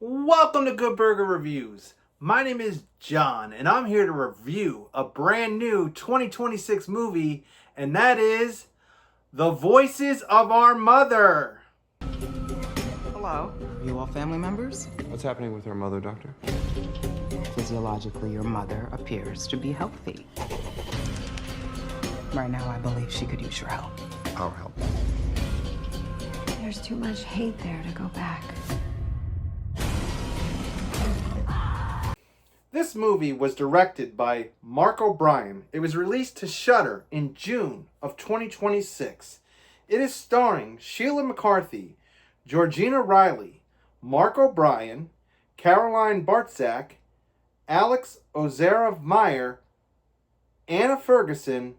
Welcome to Good Burger Reviews. My name is John, and I'm here to review a brand new 2026 movie, and that is The Voices of Our Mother. Hello. Are you all family members? What's happening with her mother, Doctor? Physiologically, your mother appears to be healthy. Right now, I believe she could use your help. Our help. There's too much hate there to go back. This movie was directed by Mark O'Brien. It was released to Shudder in June of 2026. It is starring Sheila McCarthy, Georgina Riley, Mark O'Brien, Caroline Bartzak, Alex Ozera-Meyer, Anna Ferguson,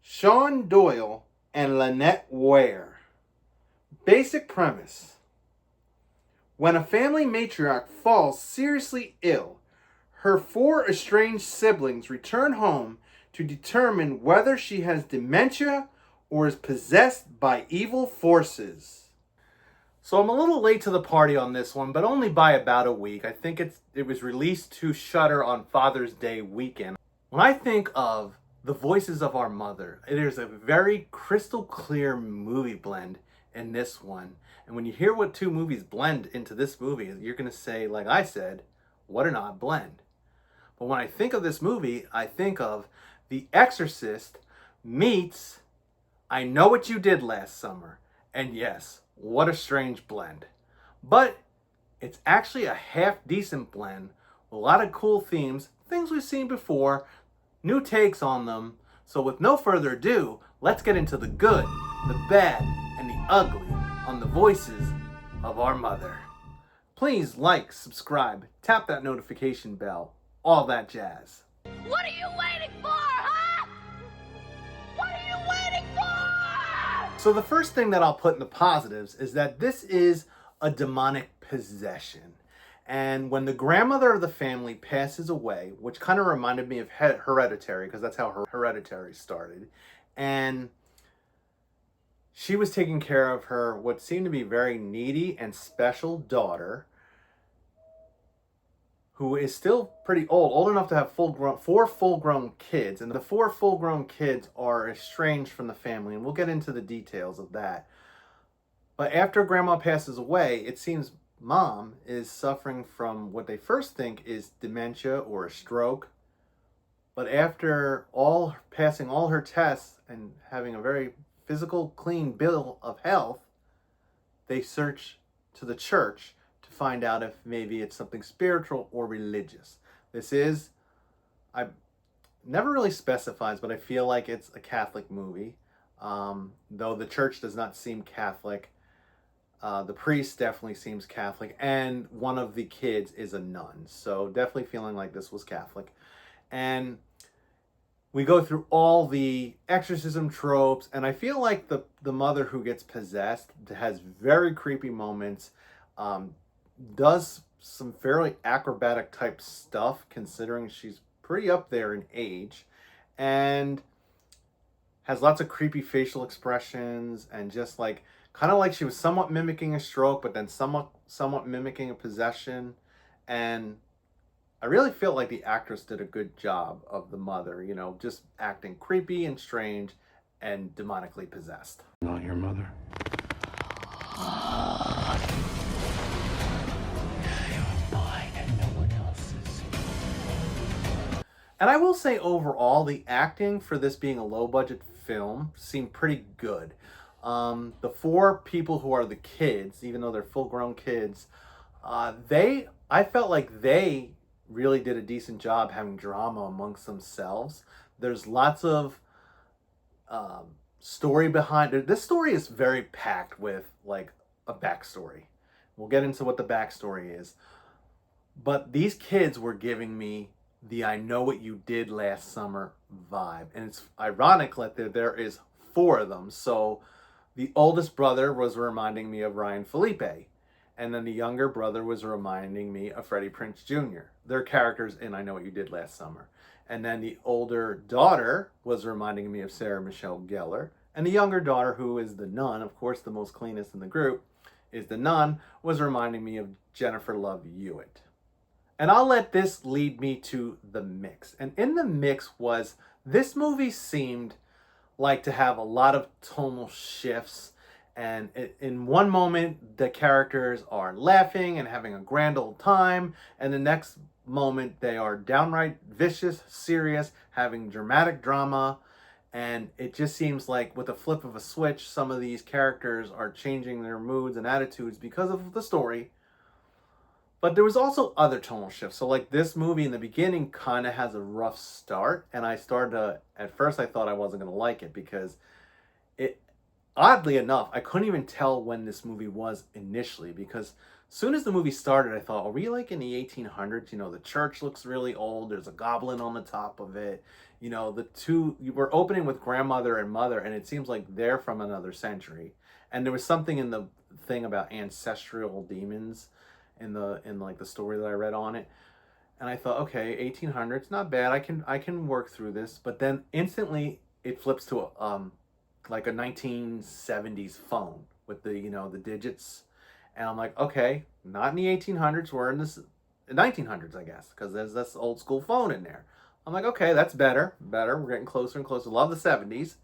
Sean Doyle, and Lynette Ware. Basic premise. When a family matriarch falls seriously ill, her four estranged siblings return home to determine whether she has dementia or is possessed by evil forces. So I'm a little late to the party on this one, but only by about a week. I think it was released to Shudder on Father's Day weekend. When I think of The Voices of Our Mother, it is a very crystal clear movie blend in this one. And when you hear what two movies blend into this movie, you're going to say, like I said, what an odd blend. But when I think of this movie, I think of The Exorcist meets I Know What You Did Last Summer. And yes, what a strange blend. But it's actually a half-decent blend with a lot of cool themes, things we've seen before, new takes on them. So with no further ado, let's get into the good, the bad, and the ugly on The Voices of Our Mother. Please like, subscribe, tap that notification bell, all that jazz. What are you waiting for, huh? What are you waiting for? So the first thing that I'll put in the positives is that this is a demonic possession. And when the grandmother of the family passes away, which kind of reminded me of Hereditary, because that's how Hereditary started, and she was taking care of her, what seemed to be very needy and special daughter, who is still pretty old enough to have four full-grown kids. And the four full-grown kids are estranged from the family, and we'll get into the details of that. But after grandma passes away, it seems mom is suffering from what they first think is dementia or a stroke. But after passing all her tests and having a very physical, clean bill of health, they search to the church to find out if maybe it's something spiritual or religious. I never really specifies, but I feel like it's a Catholic movie. Though the church does not seem Catholic. The priest definitely seems Catholic, and one of the kids is a nun. So definitely feeling like this was Catholic. And we go through all the exorcism tropes, and I feel like the mother who gets possessed has very creepy moments, does some fairly acrobatic type stuff considering she's pretty up there in age, and has lots of creepy facial expressions, and just like kind of like she was somewhat mimicking a stroke, but then somewhat mimicking a possession. And I really feel like the actress did a good job of the mother, just acting creepy and strange and demonically possessed. Not your mother. And I will say overall, the acting for this being a low-budget film seemed pretty good. The four people who are the kids, even though they're full-grown kids, I felt like they really did a decent job having drama amongst themselves. There's lots of story behind it. This story is very packed with like a backstory. We'll get into what the backstory is. But these kids were giving me the I Know What You Did Last Summer vibe. And it's ironic that there is four of them. So the oldest brother was reminding me of Ryan Felipe. And then the younger brother was reminding me of Freddie Prinze Jr. Their characters in I Know What You Did Last Summer. And then the older daughter was reminding me of Sarah Michelle Gellar. And the younger daughter, who is the nun, of course the most cleanest in the group, is the nun, was reminding me of Jennifer Love Hewitt. And I'll let this lead me to the mix. And in the mix was, this movie seemed like to have a lot of tonal shifts. And in one moment, the characters are laughing and having a grand old time. And the next moment, they are downright vicious, serious, having dramatic drama. And it just seems like with a flip of a switch, some of these characters are changing their moods and attitudes because of the story. But there was also other tonal shifts. So like this movie in the beginning kind of has a rough start. And I started to, at first I thought I wasn't going to like it because it, oddly enough, I couldn't even tell when this movie was initially, because as soon as the movie started, I thought, are we like in the 1800s? You know, the church looks really old. There's a goblin on the top of it. You know, we're opening with grandmother and mother, and it seems like they're from another century. And there was something in the thing about ancestral demons in like the story that I read on it. And I thought, okay, 1800s, not bad. I can work through this. But then instantly it flips to like a 1970s phone with the, you know, the digits. And I'm like, okay, not in the 1800s. We're in the 1900s, I guess, because there's this old school phone in there. I'm like, okay, that's better. We're getting closer and closer. Love the 70s.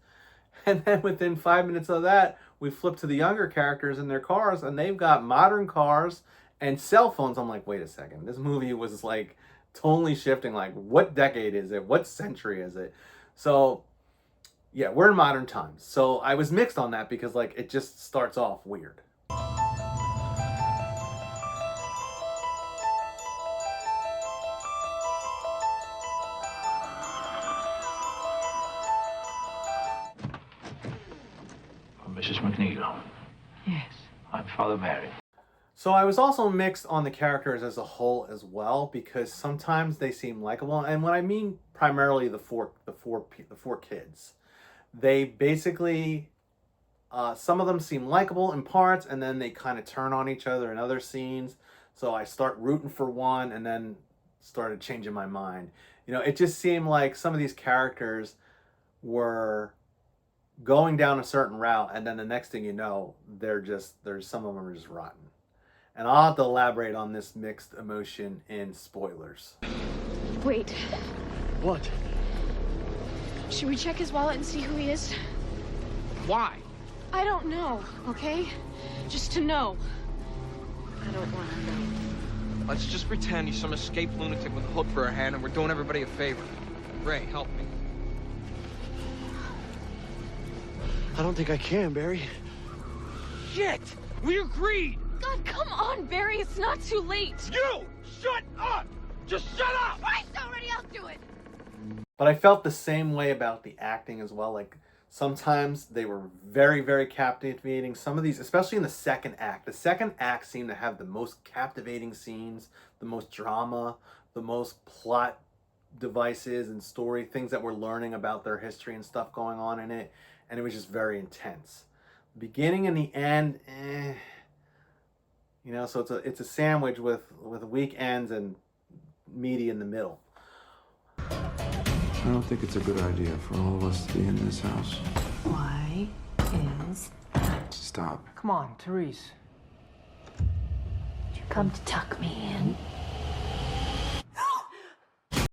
And then within 5 minutes of that, we flip to the younger characters in their cars, and they've got modern cars and cell phones. I'm like, wait a second. This movie was like totally shifting. Like, what decade is it? What century is it? So, yeah, we're in modern times. So I was mixed on that because, like, it just starts off weird. Mrs. McNeil. Yes. I'm Father Mary. So I was also mixed on the characters as a whole as well, because sometimes they seem likable, and when I mean primarily the four kids, they basically some of them seem likable in parts, and then they kind of turn on each other in other scenes. So I start rooting for one, and then started changing my mind. You know, it just seemed like some of these characters were going down a certain route, and then the next thing you know, there's some of them are just rotten. And I'll have to elaborate on this mixed emotion in spoilers. Wait, What? should we check his wallet and see who he is? Why? I don't know, okay? Just to know. I don't want to know. Let's just pretend he's some escaped lunatic with a hook for a hand and we're doing everybody a favor. Ray, help me. I don't think I can, Barry. Shit! We agreed! God, come on, Barry, it's not too late. You! Shut up! Just shut up! Why somebody else do it? But I felt the same way about the acting as well. Like, sometimes they were very, very captivating. Some of these, especially in the second act seemed to have the most captivating scenes, the most drama, the most plot devices and story, things that we're learning about their history and stuff going on in it. And it was just very intense. The beginning and the end, you know, so it's a sandwich with weak ends and meaty in the middle. I don't think it's a good idea for all of us to be in this house. Why is... Stop. Come on, Therese. Come to tuck me in?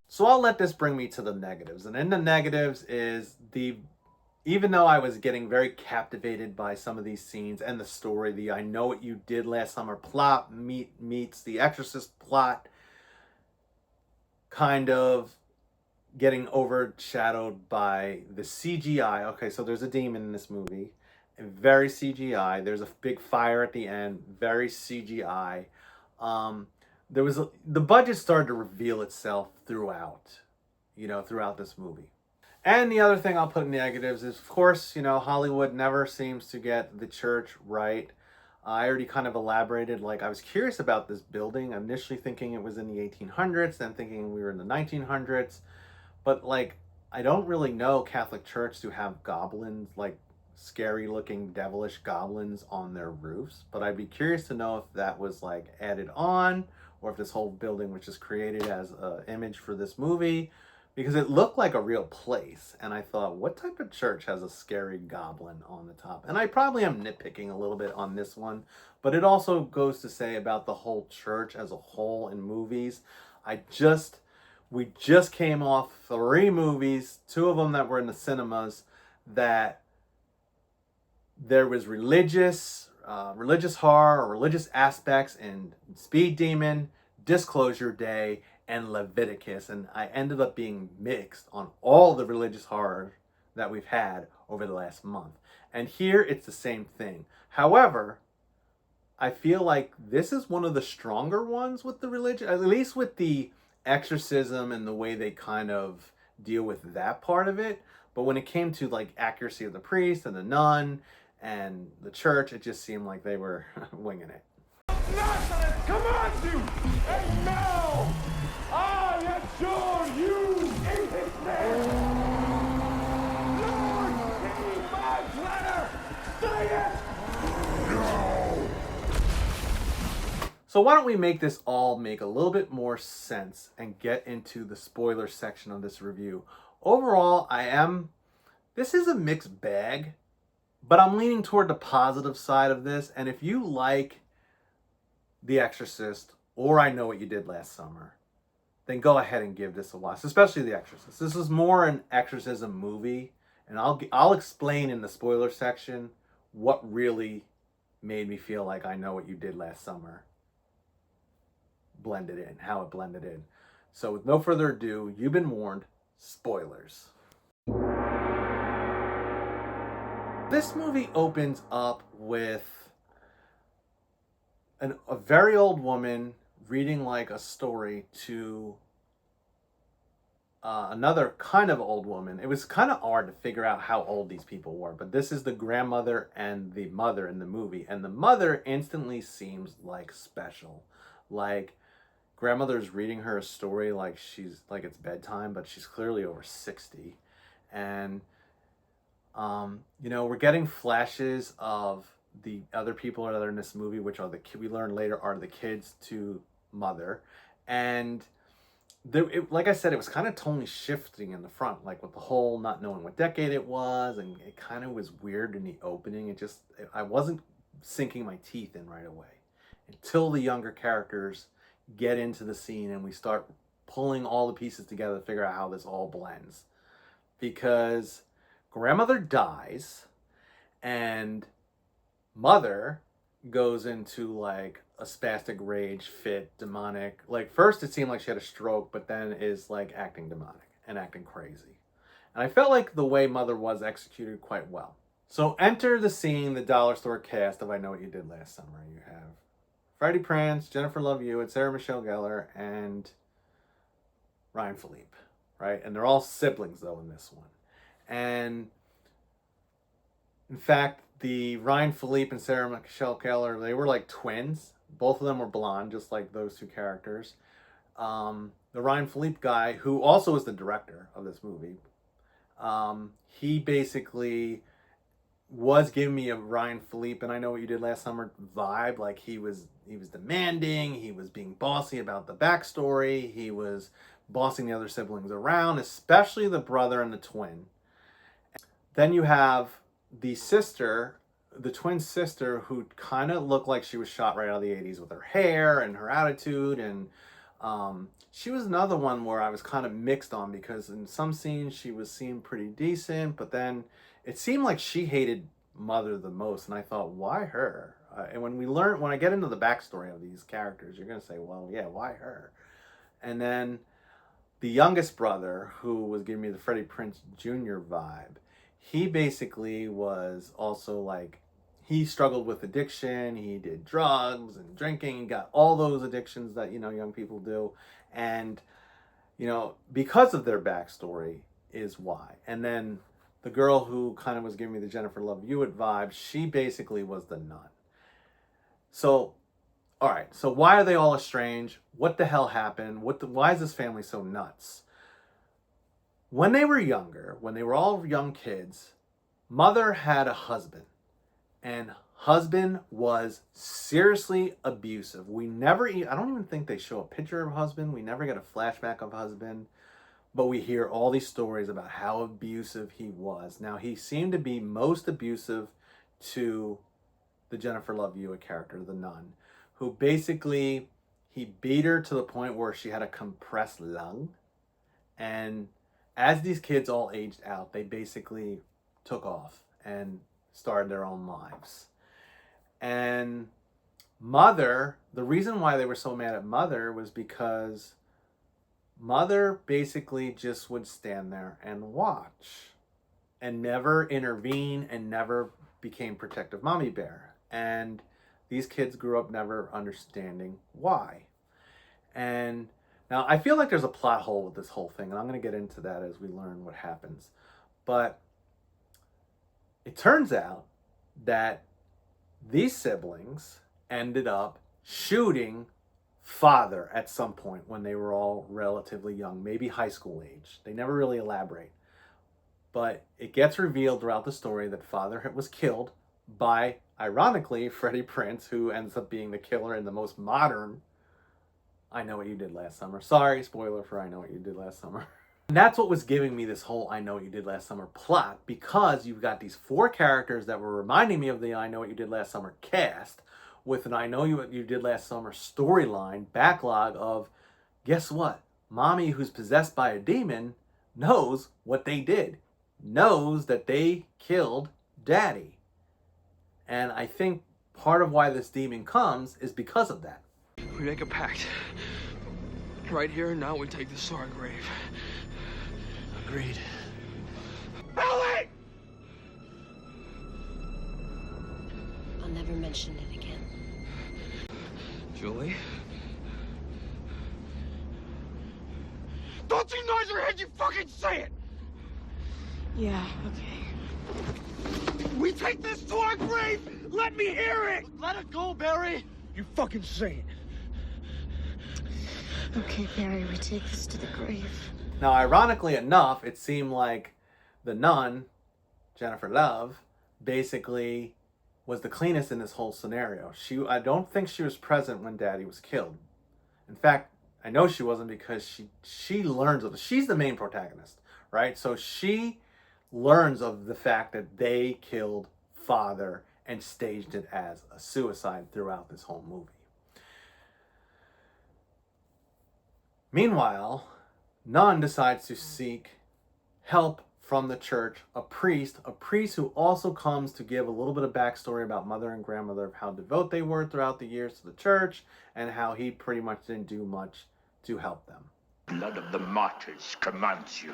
So I'll let this bring me to the negatives. And in the negatives is even though I was getting very captivated by some of these scenes and the story, the I Know What You Did Last Summer plot meets the Exorcist plot, kind of getting overshadowed by the CGI. Okay, so there's a demon in this movie, very CGI. There's a big fire at the end, very CGI. The budget started to reveal itself throughout this movie. And the other thing I'll put in negatives is, of course, you know, Hollywood never seems to get the church right. I already kind of elaborated, like, I was curious about this building. I'm initially thinking it was in the 1800s, then thinking we were in the 1900s. But, like, I don't really know Catholic Church to have goblins, like, scary-looking, devilish goblins on their roofs. But I'd be curious to know if that was, like, added on, or if this whole building was just created as an image for this movie. because it looked like a real place. And I thought, what type of church has a scary goblin on the top? And I probably am nitpicking a little bit on this one, but it also goes to say about the whole church as a whole in movies. We just came off 3 movies, 2 of them that were in the cinemas, that there was religious horror or religious aspects in Speed Demon, Disclosure Day, and Leviticus, and I ended up being mixed on all the religious horror that we've had over the last month. And here it's the same thing. However, I feel like this is one of the stronger ones with the religion, at least with the exorcism and the way they kind of deal with that part of it. But when it came to like accuracy of the priest and the nun and the church, it just seemed like they were winging it. Command you, and now I adjure you in his name. Lord, heed my prayer. Say it. No. So why don't we make this all make a little bit more sense and get into the spoiler section of this review. Overall, this is a mixed bag, but I'm leaning toward the positive side of this. And if you like The Exorcist or I Know What You Did Last Summer, then go ahead and give this a watch, especially The Exorcist. This is more an exorcism movie, and I'll explain in the spoiler section what really made me feel like I Know What You Did Last Summer blended in, how it blended in. So with no further ado, you've been warned, spoilers. This movie opens up with a very old woman reading like a story to another kind of old woman. It was kind of hard to figure out how old these people were, but this is the grandmother and the mother in the movie, and the mother instantly seems like special. Like grandmother's reading her a story like it's bedtime, but she's clearly over 60, and we're getting flashes of the other people that are in this movie, which are we learn later are the kids to mother. And like I said, it was kind of tonally shifting in the front, like with the whole not knowing what decade it was, and it kind of was weird in the opening. I wasn't sinking my teeth in right away until the younger characters get into the scene and we start pulling all the pieces together to figure out how this all blends. Because grandmother dies and mother goes into like a spastic rage fit, demonic. Like first it seemed like she had a stroke, but then is like acting demonic and acting crazy. And I felt like the way mother was executed quite well. So enter the scene, the dollar store cast of I Know What You Did Last Summer. You have Freddie Prinze, Jennifer Love Hewitt, Sarah Michelle Gellar, and Ryan Philippe, right? And they're all siblings though in this one. And in fact, the Ryan Philippe and Sarah Michelle Gellar, they were like twins. Both of them were blonde, just like those two characters. The Ryan Philippe guy, who also is the director of this movie, he basically was giving me a Ryan Philippe and I Know What You Did Last Summer vibe. Like he was demanding, he was being bossy about the backstory, he was bossing the other siblings around, especially the brother and the twin. Then you have the sister, the twin sister, who kind of looked like she was shot right out of the 80s with her hair and her attitude. And she was another one where I was kind of mixed on, because in some scenes she seemed pretty decent, but then it seemed like she hated mother the most. And I thought, why her? And when I get into the backstory of these characters, you're going to say, well, yeah, why her? And then the youngest brother, who was giving me the Freddie Prinze Jr. vibe, he basically was also like, he struggled with addiction, he did drugs and drinking, got all those addictions that, young people do. And, because of their backstory is why. And then the girl who kind of was giving me the Jennifer Love Hewitt vibe, she basically was the nun. So, all right, so why are they all estranged? What the hell happened? Why is this family so nuts? When they were younger, when they were all young kids, mother had a husband, and husband was seriously abusive. I don't even think they show a picture of husband. We never get a flashback of husband, But we hear all these stories about how abusive he was. Now, he seemed to be most abusive to the Jennifer Love Hewitt character, the nun, who basically, he beat her to the point where she had a compressed lung. And as these kids all aged out, they basically took off and started their own lives. And Mother, the reason why they were so mad at Mother was because Mother basically just would stand there and watch and never intervene and never became protective mommy bear. And these kids grew up never understanding why. And now I feel like there's a plot hole with this whole thing, and I'm going to get into that as we learn what happens. But it turns out that these siblings ended up shooting Father at some point when they were all relatively young, maybe high school age. They never really elaborate. But it gets revealed throughout the story that Father was killed by, ironically, Freddie Prinze, who ends up being the killer in the most modern I Know What You Did Last Summer. Sorry, spoiler for I Know What You Did Last Summer. And that's what was giving me this whole I Know What You Did Last Summer plot, because you've got these four characters that were reminding me of the I Know What You Did Last Summer cast, with an I Know What You Did Last Summer storyline backlog of, guess what? Mommy, who's possessed by a demon, knows what they did, knows that they killed Daddy. And I think part of why this demon comes is because of that. We make a pact. Right here and now we take this to our grave. Agreed. Ellie! I'll never mention it again. Julie? Don't you nod your head, you fucking say it! Yeah, okay. We take this to our grave! Let me hear it! Let it go, Barry. You fucking say it. Okay, Barry, we take this to the grave. Now, ironically enough, it seemed like the nun, Jennifer Love, basically was the cleanest in this whole scenario. I don't think she was present when Daddy was killed. In fact, I know she wasn't, because she learns of it. She's the main protagonist, right? So she learns of the fact that they killed Father and staged it as a suicide throughout this whole movie. Meanwhile, Nun decides to seek help from the church, a priest who also comes to give a little bit of backstory about Mother and Grandmother, of how devout they were throughout the years to the church, and how he pretty much didn't do much to help them. Blood of the martyrs commands you.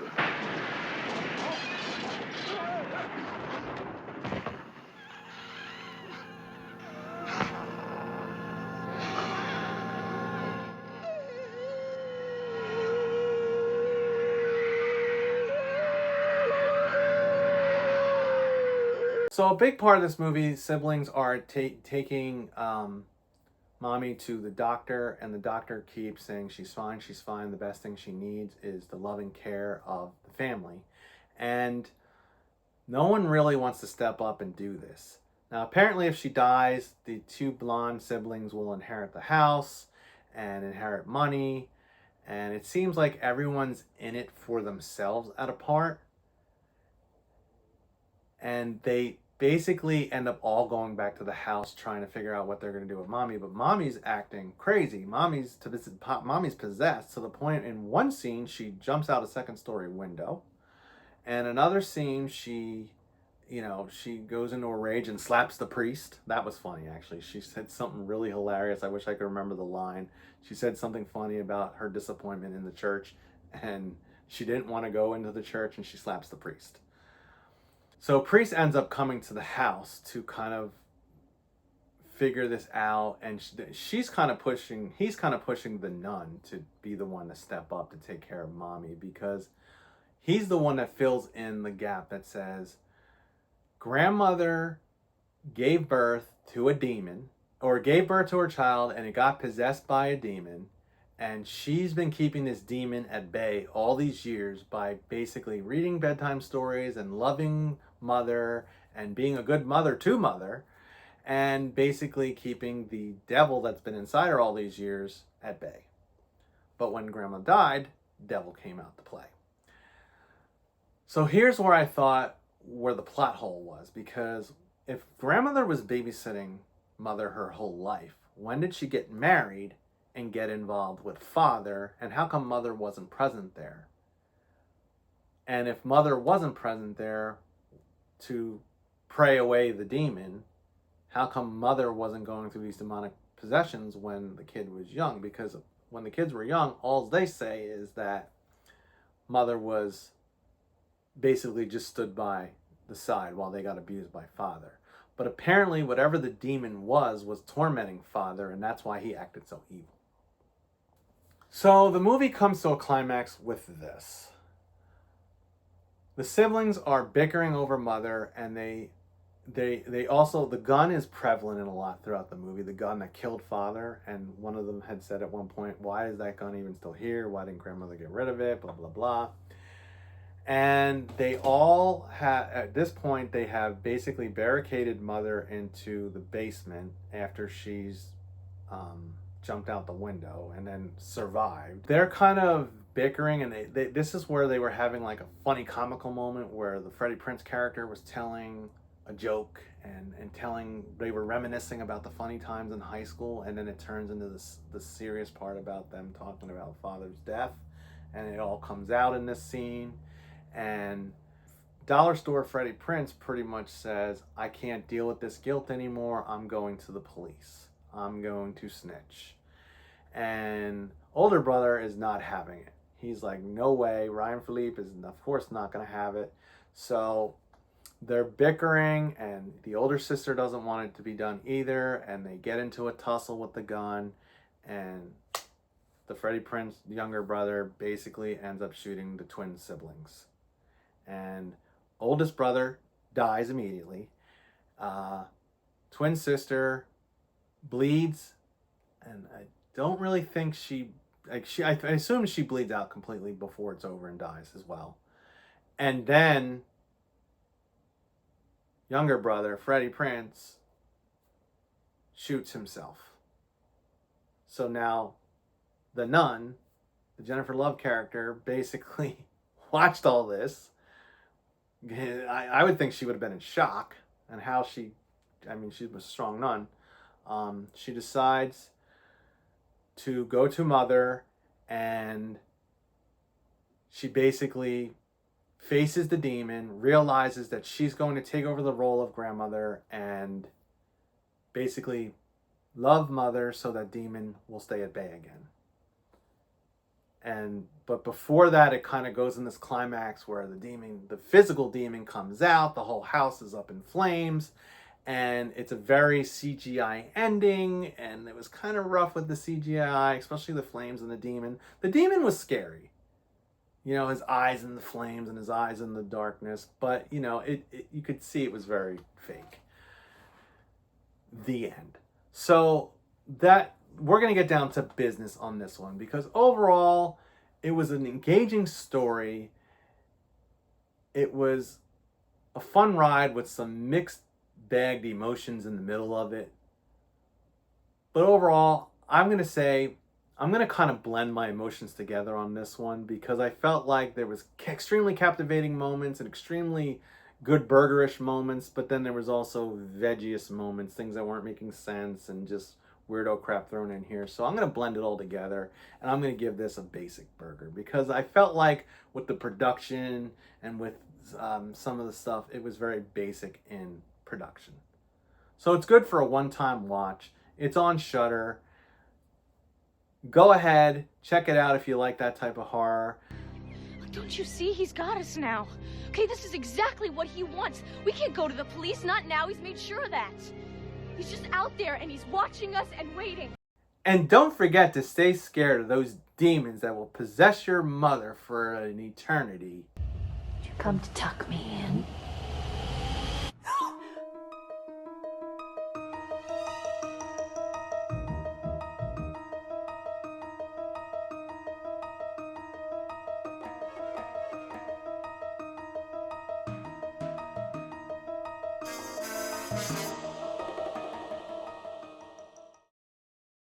So a big part of this movie, siblings are taking Mommy to the doctor, and the doctor keeps saying she's fine, she's fine. The best thing she needs is the loving care of the family. And no one really wants to step up and do this. Now, apparently if she dies, the two blonde siblings will inherit the house and inherit money. And it seems like everyone's in it for themselves at a part. And they basically end up all going back to the house trying to figure out what they're going to do with Mommy. But Mommy's acting crazy. Mommy's possessed to the point in one scene she jumps out a second-story window. And another scene she goes into a rage and slaps the priest. That was funny, actually. She said something really hilarious. I wish I could remember the line. She said something funny about her disappointment in the church, and she didn't want to go into the church, and she slaps the priest. So priest ends up coming to the house to kind of figure this out, and he's kind of pushing the nun to be the one to step up to take care of Mommy, because he's the one that fills in the gap that says grandmother gave birth to a demon, or gave birth to her child, and it got possessed by a demon. And she's been keeping this demon at bay all these years by basically reading bedtime stories and loving Mother and being a good mother to Mother, and basically keeping the devil that's been inside her all these years at bay. But when Grandma died, devil came out to play. So here's where I thought where the plot hole was, because if grandmother was babysitting mother her whole life, when did she get married and get involved with father, and how come mother wasn't present there? And if mother wasn't present there to pray away the demon, how come mother wasn't going through these demonic possessions when the kid was young? Because when the kids were young, all they say is that mother was basically just stood by the side while they got abused by father. But apparently whatever the demon was tormenting father, and that's why he acted so evil. So the movie comes to a climax with this. The siblings are bickering over mother, and they also, the gun is prevalent in a lot throughout the movie, the gun that killed father, and one of them had said at one point, why is that gun even still here? Why didn't grandmother get rid of it? Blah, blah, blah. And they all have, at this point, they have basically barricaded mother into the basement after she's jumped out the window and then survived. They're kind of bickering, and this is where they were having like a funny comical moment where the Freddie Prinze character was telling a joke and they were reminiscing about the funny times in high school, and then it turns into the serious part about them talking about father's death, and it all comes out in this scene. And Dollar Store Freddie Prinze pretty much says, I can't deal with this guilt anymore. I'm going to the police. I'm going to snitch. And older brother is not having it. He's like, no way. Ryan Philippe is, of course, not going to have it. So they're bickering, and the older sister doesn't want it to be done either. And they get into a tussle with the gun. And the Freddie Prinze younger brother basically ends up shooting the twin siblings. And oldest brother dies immediately. Twin sister bleeds, and I don't really think I assume she bleeds out completely before it's over and dies as well. And then younger brother Freddie Prinze shoots himself. So now the nun, the Jennifer Love character, basically watched all this. I would think she would have been in shock, and how she was a strong nun. She decides to go to mother, and she basically faces the demon, realizes that she's going to take over the role of grandmother and basically love mother so that demon will stay at bay again. But before that, it kind of goes in this climax where the physical demon comes out, the whole house is up in flames, and it's a very CGI ending, and it was kind of rough with the CGI, especially the flames and the demon. The demon was scary. You know, his eyes in the flames and his eyes in the darkness, but, you know, you could see it was very fake. The end. So we're going to get down to business on this one, because overall it was an engaging story. It was a fun ride with some mixed bagged emotions in the middle of it. But overall, I'm going to kind of blend my emotions together on this one, because I felt like there was extremely captivating moments and extremely good burgerish moments, but then there was also veggiest moments, things that weren't making sense and just weirdo crap thrown in here. So I'm going to blend it all together, and I'm going to give this a basic burger, because I felt like with the production and with some of the stuff, it was very basic in production. So it's good for a one-time watch. It's on Shudder. Go ahead, check it out if you like that type of horror. Don't you see? He's got us now. Okay, this is exactly what he wants. We can't go to the police, not now. He's made sure of that. He's just out there, and he's watching us and waiting. And don't forget to stay scared of those demons that will possess your mother for an eternity. Did you come to tuck me in?